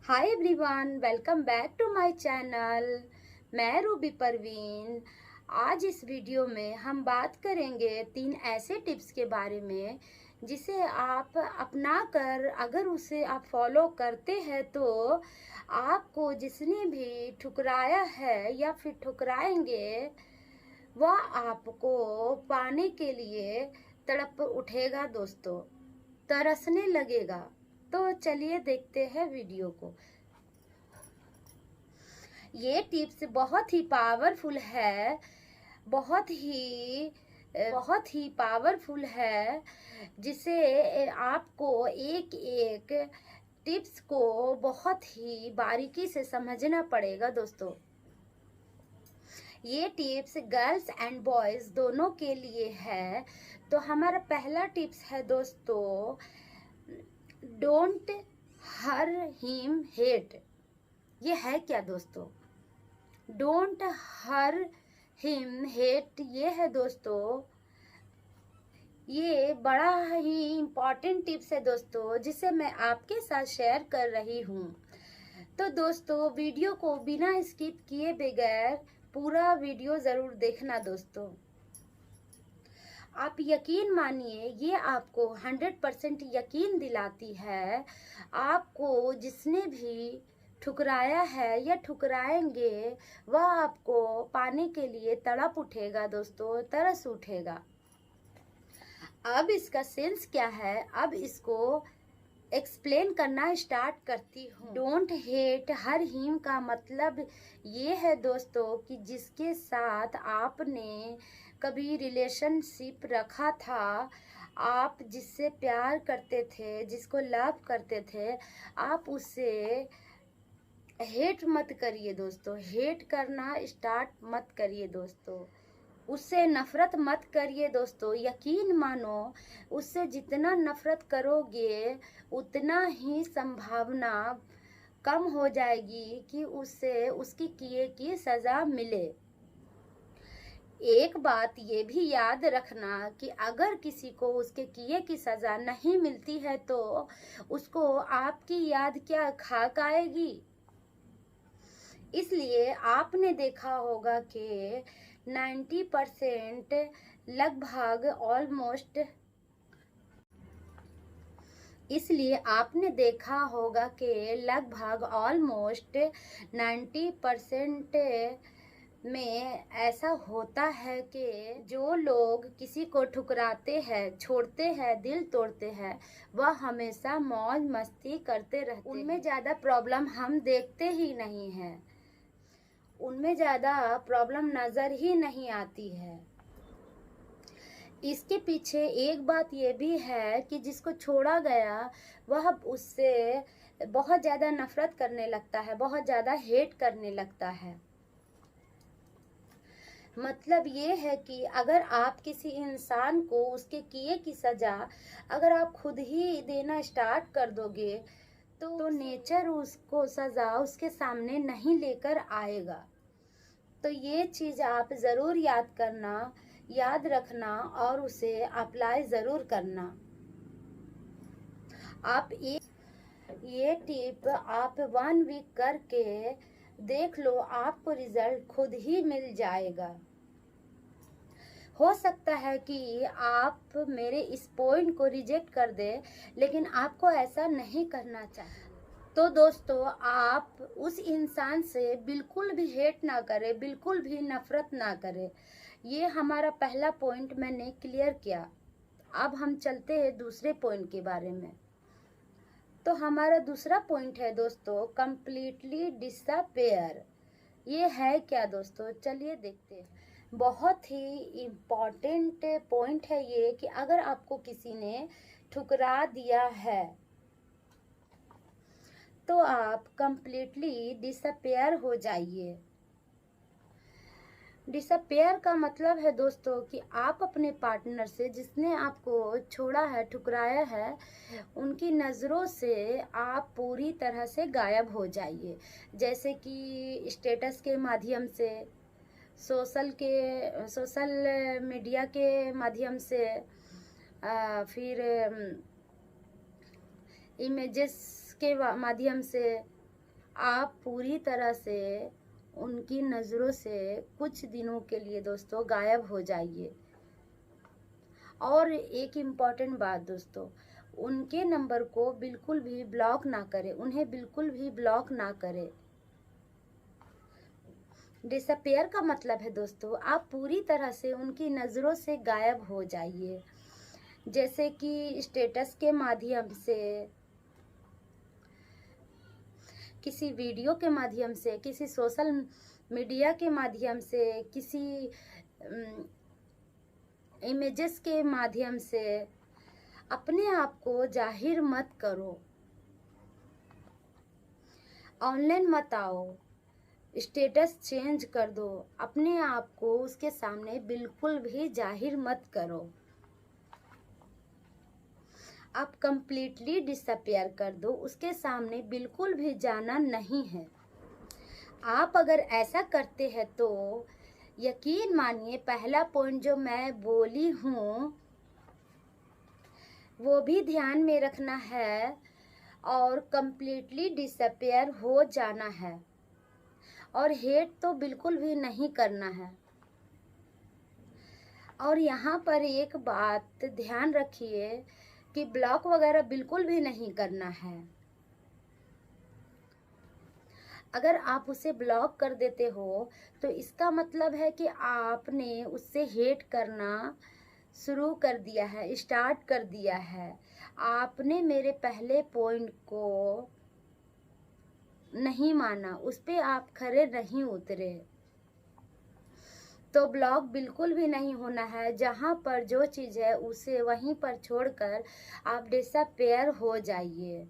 Hi everyone, welcome back to my channel. मैं रूबी परवीन। आज इस वीडियो में हम बात करेंगे 3 ऐसे टिप्स के बारे में जिसे आप अपना कर अगर उसे आप फॉलो करते हैं तो आपको जिसने भी ठुकराया है या फिर ठुकराएंगे वह आपको पाने के लिए तड़प उठेगा दोस्तों, तरसने लगेगा। तो चलिए देखते हैं वीडियो को। ये टिप्स बहुत ही पावरफुल है, बहुत ही पावरफुल है, जिसे आपको एक एक टिप्स को बहुत ही बारीकी से समझना पड़ेगा दोस्तों। ये टिप्स गर्ल्स एंड बॉयज दोनों के लिए है। तो हमारा पहला टिप्स है दोस्तों, डोंट हर हिम हेट। ये है क्या दोस्तों? डोंट हर हिम हेट ये है दोस्तों, ये बड़ा ही इम्पॉर्टेंट टिप्स है दोस्तों, जिसे मैं आपके साथ शेयर कर रही हूँ। तो दोस्तों वीडियो को बिना स्किप किए बगैर पूरा वीडियो ज़रूर देखना दोस्तों। आप यकीन मानिए, ये आपको 100% यकीन दिलाती है। आपको जिसने भी ठुकराया है या ठुकराएंगे वह आपको पाने के लिए तड़प उठेगा दोस्तों, तरस उठेगा। अब इसका सेंस क्या है, अब इसको एक्सप्लेन करना स्टार्ट करती हूँ। डोंट हेट हर हिम का मतलब ये है दोस्तों कि जिसके साथ आपने कभी रिलेशनशिप रखा था, आप जिससे प्यार करते थे, जिसको लव करते थे, आप उससे हेट मत करिए दोस्तों। हेट करना स्टार्ट मत करिए दोस्तों। उससे नफरत मत करिए दोस्तों। यकीन मानो, उससे जितना नफरत करोगे उतना ही संभावना कम हो जाएगी कि उससे उसकी किए की सज़ा मिले। एक बात ये भी याद रखना कि अगर किसी को उसके किए की सज़ा नहीं मिलती है तो उसको आपकी याद क्या खाक आएगी। इसलिए आपने देखा होगा कि 90% लगभग ऑलमोस्ट इसलिए आपने देखा होगा कि लगभग ऑलमोस्ट 90% में ऐसा होता है कि जो लोग किसी को ठुकराते हैं, छोड़ते हैं, दिल तोड़ते हैं, वह हमेशा मौज मस्ती करते रहते हैं। उनमें ज़्यादा प्रॉब्लम हम देखते ही नहीं हैं, उनमें ज़्यादा प्रॉब्लम नज़र ही नहीं आती है। इसके पीछे एक बात ये भी है कि जिसको छोड़ा गया वह उससे बहुत ज़्यादा नफरत करने लगता है, बहुत ज़्यादा हेट करने लगता है। मतलब ये है कि अगर आप किसी इंसान को उसके किए की सज़ा अगर आप खुद ही देना स्टार्ट कर दोगे तो नेचर उसको सज़ा उसके सामने नहीं लेकर आएगा। तो ये चीज़ आप ज़रूर याद रखना और उसे अप्लाई ज़रूर करना। आप ये टिप आप 1 वीक करके देख लो, आपको रिजल्ट खुद ही मिल जाएगा। हो सकता है कि आप मेरे इस पॉइंट को रिजेक्ट कर दे, लेकिन आपको ऐसा नहीं करना चाहिए। तो दोस्तों आप उस इंसान से बिल्कुल भी हेट ना करें, बिल्कुल भी नफरत ना करें। ये हमारा पहला पॉइंट मैंने क्लियर किया। अब हम चलते हैं दूसरे पॉइंट के बारे में। तो हमारा दूसरा पॉइंट है दोस्तों, कंप्लीटली डिसअपेयर। ये है क्या दोस्तों? चलिए देखते हैं। बहुत ही इम्पॉर्टेंट पॉइंट है ये कि अगर आपको किसी ने ठुकरा दिया है तो आप कंप्लीटली डिसअपेयर हो जाइए। डिसअपेयर का मतलब है दोस्तों कि आप अपने पार्टनर से, जिसने आपको छोड़ा है, ठुकराया है, उनकी नज़रों से आप पूरी तरह से गायब हो जाइए। जैसे कि स्टेटस के माध्यम से, सोशल मीडिया के माध्यम से, फिर इमेजेस के माध्यम से, आप पूरी तरह से उनकी नज़रों से कुछ दिनों के लिए दोस्तों गायब हो जाइए। और एक इम्पॉर्टेंट बात दोस्तों, उनके नंबर को बिल्कुल भी ब्लॉक ना करें, उन्हें बिल्कुल भी ब्लॉक ना करें। डिसअपियर का मतलब है दोस्तों, आप पूरी तरह से उनकी नज़रों से गायब हो जाइए। जैसे कि स्टेटस के माध्यम से, किसी वीडियो के माध्यम से, किसी सोशल मीडिया के माध्यम से, किसी इमेजेस के माध्यम से अपने आप को जाहिर मत करो, ऑनलाइन मत आओ, स्टेटस चेंज कर दो, अपने आप को उसके सामने बिल्कुल भी जाहिर मत करो। आप कंप्लीटली डिसअपियर कर दो, उसके सामने बिल्कुल भी जाना नहीं है। आप अगर ऐसा करते हैं तो यकीन मानिए, पहला पॉइंट जो मैं बोली हूँ वो भी ध्यान में रखना है और कंप्लीटली डिसअपियर हो जाना है, और हेट तो बिल्कुल भी नहीं करना है। और यहाँ पर एक बात ध्यान रखिए कि ब्लॉक वगैरह बिल्कुल भी नहीं करना है। अगर आप उसे ब्लॉक कर देते हो तो इसका मतलब है कि आपने उससे हेट करना शुरू कर दिया है, स्टार्ट कर दिया है। आपने मेरे पहले पॉइंट को नहीं माना, उस पे आप खरे नहीं उतरे। तो ब्लॉक बिल्कुल भी नहीं होना है। जहाँ पर जो चीज़ है उसे वहीं पर छोड़कर आप डिसअपियर हो जाइए।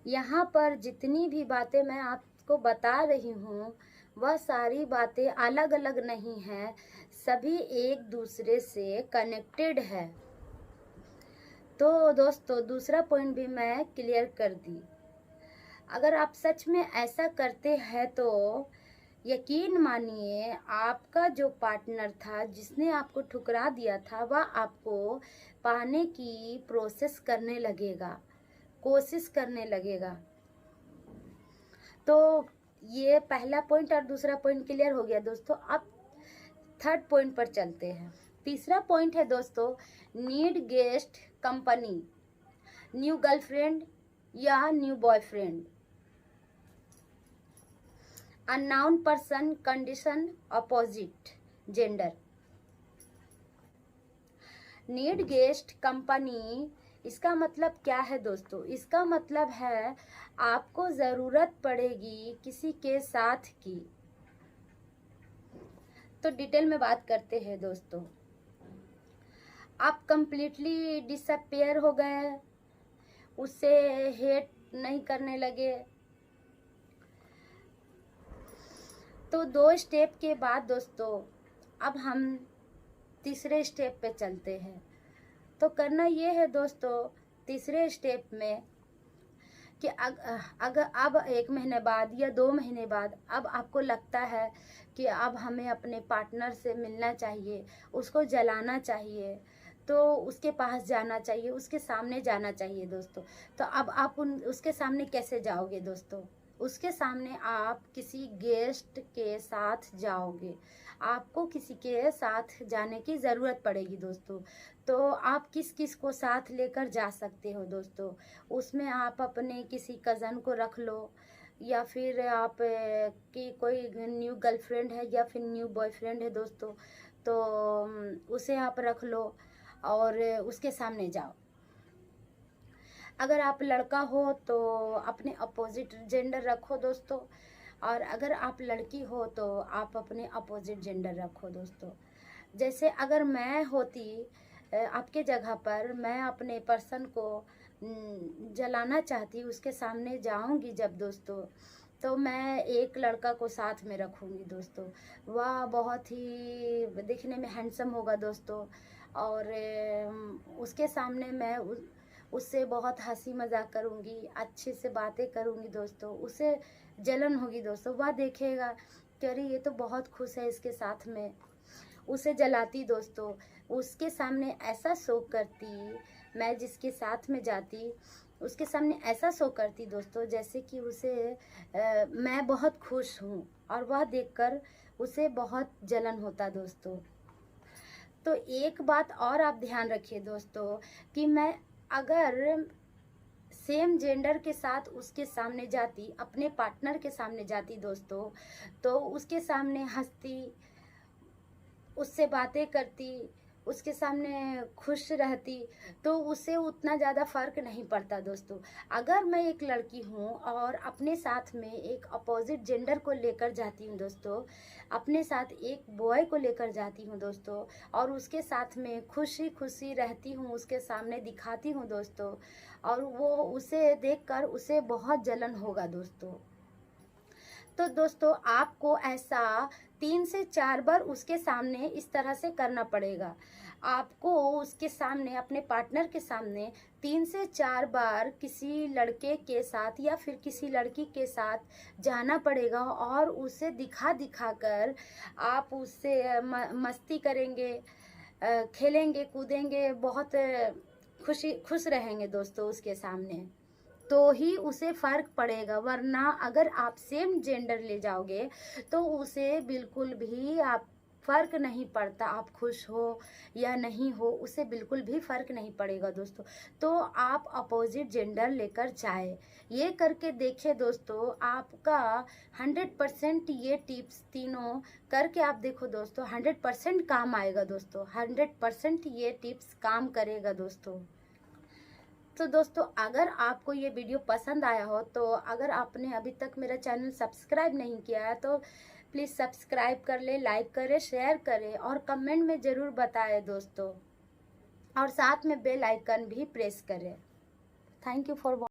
यहाँ पर जितनी भी बातें मैं आपको बता रही हूँ वह सारी बातें अलग अलग नहीं हैं, सभी एक दूसरे से कनेक्टेड है। तो दोस्तों दूसरा पॉइंट भी मैं क्लियर कर दी। अगर आप सच में ऐसा करते हैं तो यकीन मानिए, आपका जो पार्टनर था जिसने आपको ठुकरा दिया था वह आपको पाने की प्रोसेस करने लगेगा, कोशिश करने लगेगा। तो ये पहला पॉइंट और दूसरा पॉइंट क्लियर हो गया दोस्तों। अब थर्ड पॉइंट पर चलते हैं। तीसरा पॉइंट है दोस्तों, need guest company, new girlfriend या new boyfriend, unknown person, condition, opposite gender. Need guest company, इसका मतलब क्या है दोस्तों? इसका मतलब है आपको ज़रूरत पड़ेगी किसी के साथ की। तो डिटेल में बात करते हैं दोस्तों। आप कंप्लीटली डिसअपियर हो गए, उससे हेट नहीं करने लगे, तो 2 स्टेप के बाद दोस्तों अब हम तीसरे स्टेप पे चलते हैं। तो करना ये है दोस्तों, तीसरे स्टेप में कि अगर अब 1 महीने बाद या 2 महीने बाद अब आपको लगता है कि अब हमें अपने पार्टनर से मिलना चाहिए, उसको जलाना चाहिए, तो उसके पास जाना चाहिए, उसके सामने जाना चाहिए दोस्तों। तो अब आप उसके सामने कैसे जाओगे दोस्तों? उसके सामने आप किसी गेस्ट के साथ जाओगे, आपको किसी के साथ जाने की ज़रूरत पड़ेगी दोस्तों। तो आप किस किस को साथ लेकर जा सकते हो दोस्तों? उसमें आप अपने किसी कज़न को रख लो, या फिर आप की कोई न्यू गर्लफ्रेंड है या फिर न्यू बॉयफ्रेंड है दोस्तों, तो उसे आप रख लो और उसके सामने जाओ। अगर आप लड़का हो तो अपने अपोजिट जेंडर रखो दोस्तों, और अगर आप लड़की हो तो आप अपने अपोजिट जेंडर रखो दोस्तों। जैसे अगर मैं होती आपके जगह पर, मैं अपने पर्सन को जलाना चाहती, उसके सामने जाऊंगी जब दोस्तों, तो मैं एक लड़का को साथ में रखूंगी दोस्तों। वह बहुत ही दिखने में हैंडसम होगा दोस्तों, और उसके सामने मैं उससे बहुत हंसी मजाक करूंगी, अच्छे से बातें करूंगी दोस्तों। उसे जलन होगी दोस्तों, वह देखेगा कि अरे ये तो बहुत खुश है इसके साथ में, उसे जलाती दोस्तों। उसके सामने ऐसा शो करती, मैं जिसके साथ में जाती उसके सामने ऐसा शो करती दोस्तों जैसे कि उसे मैं बहुत खुश हूँ, और वह देखकर उसे बहुत जलन होता दोस्तों। तो एक बात और आप ध्यान रखिए दोस्तों कि मैं अगर सेम जेंडर के साथ उसके सामने जाती, अपने पार्टनर के सामने जाती दोस्तों, तो उसके सामने हंसती, उससे बातें करती, उसके सामने खुश रहती, तो उससे उतना ज़्यादा फ़र्क नहीं पड़ता दोस्तों। अगर मैं एक लड़की हूँ और अपने साथ में एक अपोजिट जेंडर को लेकर जाती हूँ दोस्तों, अपने साथ एक बॉय को लेकर जाती हूँ दोस्तों, और उसके साथ में खुशी खुशी रहती हूँ, उसके सामने दिखाती हूँ दोस्तों, और वो उसे देखकर उसे बहुत जलन होगा दोस्तों। तो दोस्तों आपको ऐसा 3 से 4 बार उसके सामने इस तरह से करना पड़ेगा। आपको उसके सामने, अपने पार्टनर के सामने 3 से 4 बार किसी लड़के के साथ या फिर किसी लड़की के साथ जाना पड़ेगा, और उसे दिखा कर आप उससे मस्ती करेंगे, खेलेंगे, कूदेंगे, बहुत खुश रहेंगे दोस्तों उसके सामने, तो ही उसे फ़र्क पड़ेगा। वरना अगर आप सेम जेंडर ले जाओगे तो उसे बिल्कुल भी आप फ़र्क नहीं पड़ता, आप खुश हो या नहीं हो, उसे बिल्कुल भी फ़र्क नहीं पड़ेगा दोस्तों। तो आप अपोजिट जेंडर लेकर जाए, ये करके देखिए दोस्तों, आपका 100% ये टिप्स तीनों करके आप देखो दोस्तों, 100% काम आएगा दोस्तों, 100% ये टिप्स काम करेगा दोस्तों। तो दोस्तों अगर आपको ये वीडियो पसंद आया हो, तो अगर आपने अभी तक मेरा चैनल सब्सक्राइब नहीं किया है तो प्लीज़ सब्सक्राइब कर ले, लाइक करें, शेयर करें और कमेंट में ज़रूर बताएं दोस्तों, और साथ में बेल आइकन भी प्रेस करें। Thank you for